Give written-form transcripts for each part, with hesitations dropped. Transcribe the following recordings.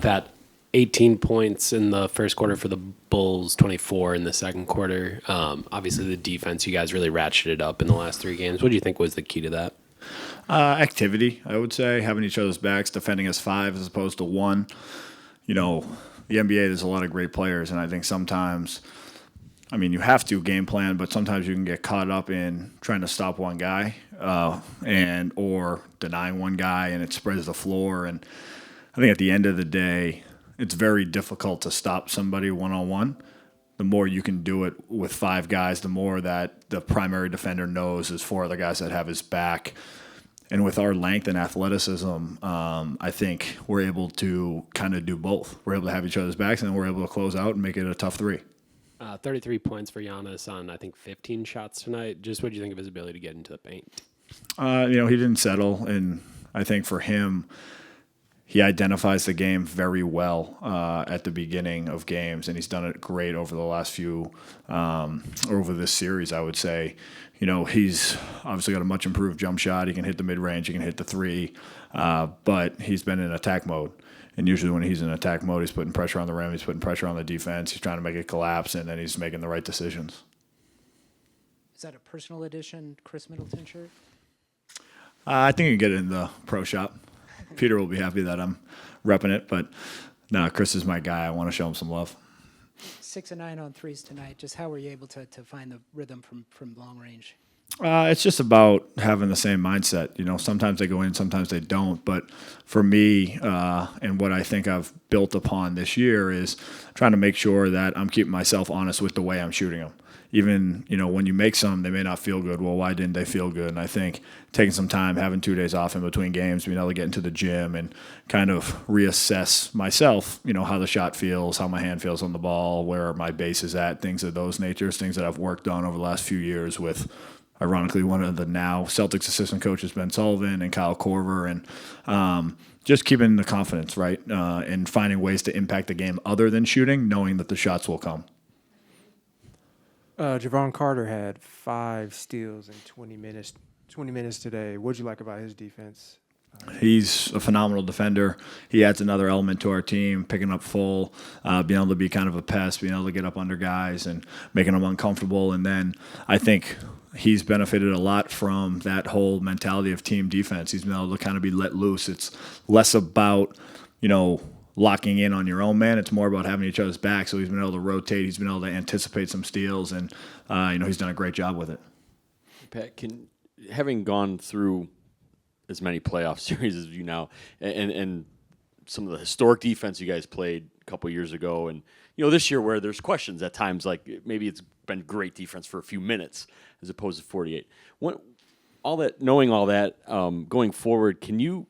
That 18 points in the first quarter for the Bulls, 24 in the second quarter. Obviously, the defense, you guys really ratcheted up in the last 3 games. What do you think was the key to that? Activity, I would say, having each other's backs, defending as 5 as opposed to 1. You know, the NBA, there's a lot of great players, and I think sometimes, I mean, you have to game plan, but sometimes you can get caught up in trying to stop one guy or denying one guy, and it spreads the floor. And I think at the end of the day, it's very difficult to stop somebody one-on-one. The more you can do it with 5 guys, the more that the primary defender knows there's 4 other guys that have his back. And with our length and athleticism, I think we're able to kind of do both. We're able to have each other's backs, and then we're able to close out and make it a tough 3. 33 points for Giannis on, I think, 15 shots tonight. Just what do you think of his ability to get into the paint? He didn't settle, and I think for him, he identifies the game very well at the beginning of games, and he's done it great over the last few, over this series, I would say. He's obviously got a much improved jump shot. He can hit the mid-range. He can hit the 3. But he's been in attack mode. And usually when he's in attack mode, he's putting pressure on the rim. He's putting pressure on the defense. He's trying to make it collapse, and then he's making the right decisions. Is that a personal edition Chris Middleton shirt? I think you can get it in the pro shop. Peter will be happy that I'm repping it. But, no, Chris is my guy. I want to show him some love. 6 and 9 on threes tonight. Just how were you able to find the rhythm from long range? It's just about having the same mindset. Sometimes they go in, sometimes they don't. But for me, and what I think I've built upon this year is trying to make sure that I'm keeping myself honest with the way I'm shooting them. Even, when you make some, they may not feel good. Well, why didn't they feel good? And I think taking some time, having 2 days off in between games, being able to get into the gym and kind of reassess myself, how the shot feels, how my hand feels on the ball, where my base is at, things of those natures, things that I've worked on over the last few years with, ironically, one of the now Celtics assistant coaches, Ben Sullivan, and Kyle Korver, and just keeping the confidence, right, and finding ways to impact the game other than shooting, knowing that the shots will come. Jevon Carter had 5 steals in 20 minutes. 20 minutes today. What'd you like about his defense? He's a phenomenal defender. He adds another element to our team, picking up full, being able to be kind of a pest, being able to get up under guys and making them uncomfortable. And then I think he's benefited a lot from that whole mentality of team defense. He's been able to kind of be let loose. It's less about, locking in on your own man. It's more about having each other's back. So he's been able to rotate. He's been able to anticipate some steals, and he's done a great job with it. Pat, having gone through as many playoff series as you now, and some of the historic defense you guys played a couple years ago, and this year where there's questions at times, like maybe it's been great defense for a few minutes as opposed to 48. Knowing all that, going forward, can you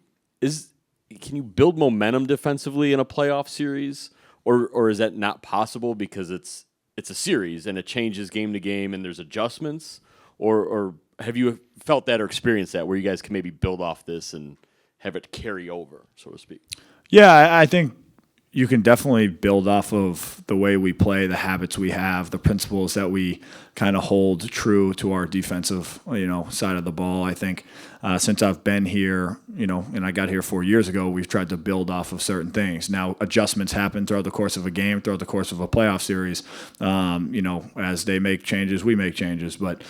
build momentum defensively in a playoff series, or is that not possible because it's a series and it changes game to game and there's adjustments, or have you felt that or experienced that where you guys can maybe build off this and have it carry over, so to speak? Yeah, I think you can definitely build off of the way we play, the habits we have, the principles that we kind of hold true to our defensive, side of the ball. I think since I've been here, and I got here 4 years ago, we've tried to build off of certain things. Now, adjustments happen throughout the course of a game, throughout the course of a playoff series. As they make changes, we make changes. But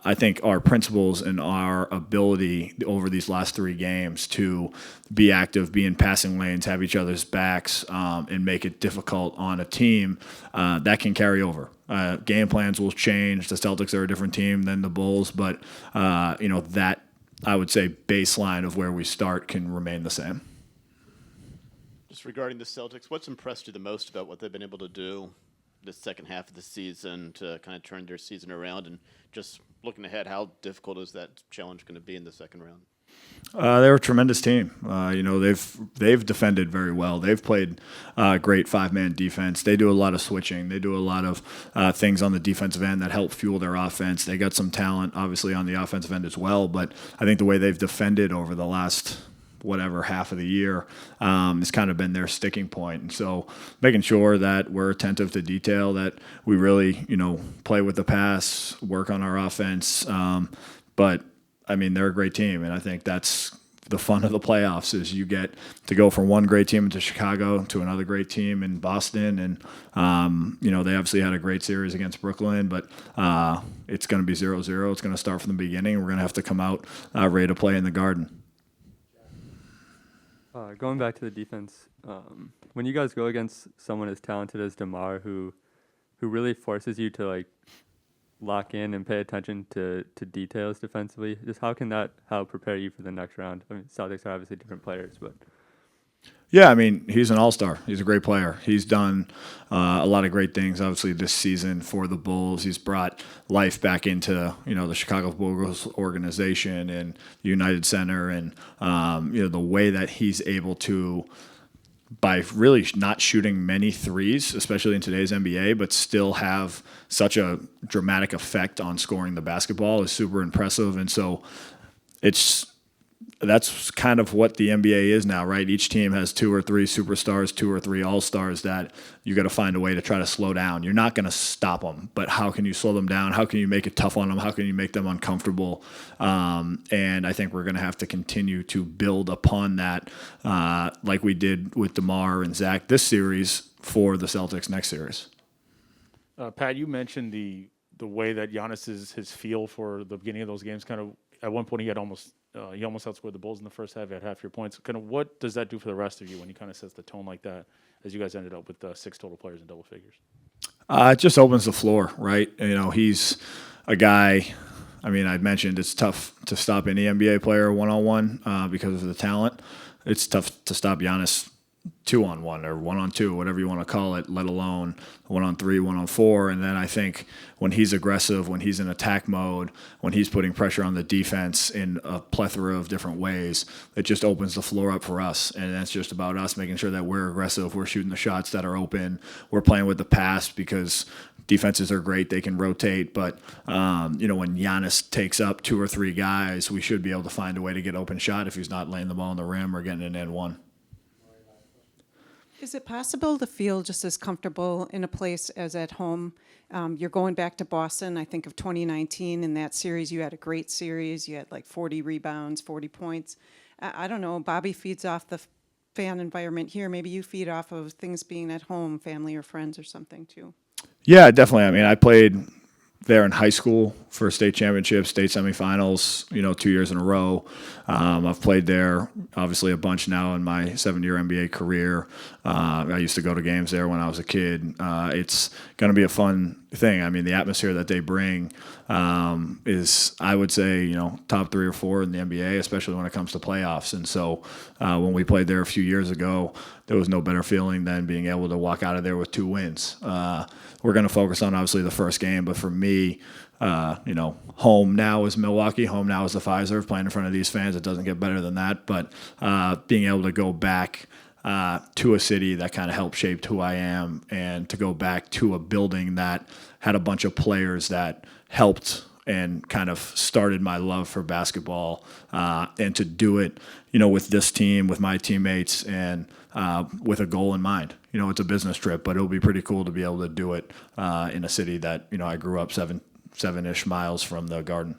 I think our principles and our ability over these last 3 games to be active, be in passing lanes, have each other's backs, and make it difficult on a team, that can carry over. Game plans will change. The Celtics are a different team than the Bulls, but that, I would say, baseline of where we start can remain the same. Just regarding the Celtics, what's impressed you the most about what they've been able to do the second half of the season to kind of turn their season around? And just looking ahead, how difficult is that challenge going to be in the second round? They're a tremendous team. They've defended very well. They've played great 5-man defense. They do a lot of switching. They do a lot of things on the defensive end that help fuel their offense. They got some talent, obviously, on the offensive end as well. But I think the way they've defended over the last half of the year has kind of been their sticking point. And so making sure that we're attentive to detail, that we really, play with the pass, work on our offense. But they're a great team, and I think that's the fun of the playoffs is you get to go from one great team into Chicago to another great team in Boston. And, they obviously had a great series against Brooklyn, but it's going to be 0-0. It's going to start from the beginning. We're going to have to come out ready to play in the Garden. Going back to the defense, when you guys go against someone as talented as DeMar, who really forces you to like lock in and pay attention to details defensively, just how can that help prepare you for the next round? I mean, Celtics are obviously different players, but yeah, I mean, he's an all-star. He's a great player. He's done a lot of great things, obviously, this season for the Bulls. He's brought life back into, the Chicago Bulls organization and the United Center. And, the way that he's able to, by really not shooting many threes, especially in today's NBA, but still have such a dramatic effect on scoring the basketball is super impressive. And so that's kind of what the NBA is now, right? Each team has 2 or 3 superstars, 2 or 3 all-stars that you got to find a way to try to slow down. You're not going to stop them, but how can you slow them down? How can you make it tough on them? How can you make them uncomfortable? And I think we're going to have to continue to build upon that, like we did with DeMar and Zach this series for the Celtics next series. Pat, you mentioned the way that Giannis his feel for the beginning of those games. Kind of at one point he almost outscored the Bulls in the first half. He had half your points. Kind of what does that do for the rest of you when he kind of sets the tone like that, as you guys ended up with 6 total players in double figures? It just opens the floor, right? He's a guy. I mean, I mentioned it's tough to stop any NBA player one-on-one because of the talent. It's tough to stop Giannis 2-on-1 or 1-on-2, whatever you want to call it, let alone 1-on-3, 1-on-4. And then I think when he's aggressive, when he's in attack mode, when he's putting pressure on the defense in a plethora of different ways, it just opens the floor up for us. And that's just about us making sure that we're aggressive, we're shooting the shots that are open, we're playing with the pass because defenses are great, they can rotate. But, when Giannis takes up 2 or 3 guys, we should be able to find a way to get open shot if he's not laying the ball on the rim or getting an N1. Is it possible to feel just as comfortable in a place as at home? You're going back to Boston. I think of 2019 in that series. You had a great series. You had like 40 rebounds, 40 points. I don't know. Bobby feeds off the fan environment here. Maybe you feed off of things being at home, family or friends or something too. Yeah, definitely. I mean, I played there in high school for state championships, state semifinals, 2 years in a row. I've played there obviously a bunch now in my 7-year NBA career. I used to go to games there when I was a kid. It's going to be a fun thing. I mean, the atmosphere that they bring is, I would say, top 3 or 4 in the NBA, especially when it comes to playoffs. And so when we played there a few years ago, there was no better feeling than being able to walk out of there with 2 wins. We're going to focus on obviously the first game, but for me, home now is Milwaukee, home now is the Pfizer. Playing in front of these fans, it doesn't get better than that. But being able to go back to a city that kind of helped shape who I am, and to go back to a building that had a bunch of players that helped and kind of started my love for basketball, and to do it, with this team, with my teammates, and with a goal in mind. It's a business trip, but it'll be pretty cool to be able to do it in a city that, I grew up 7-ish miles from the Garden.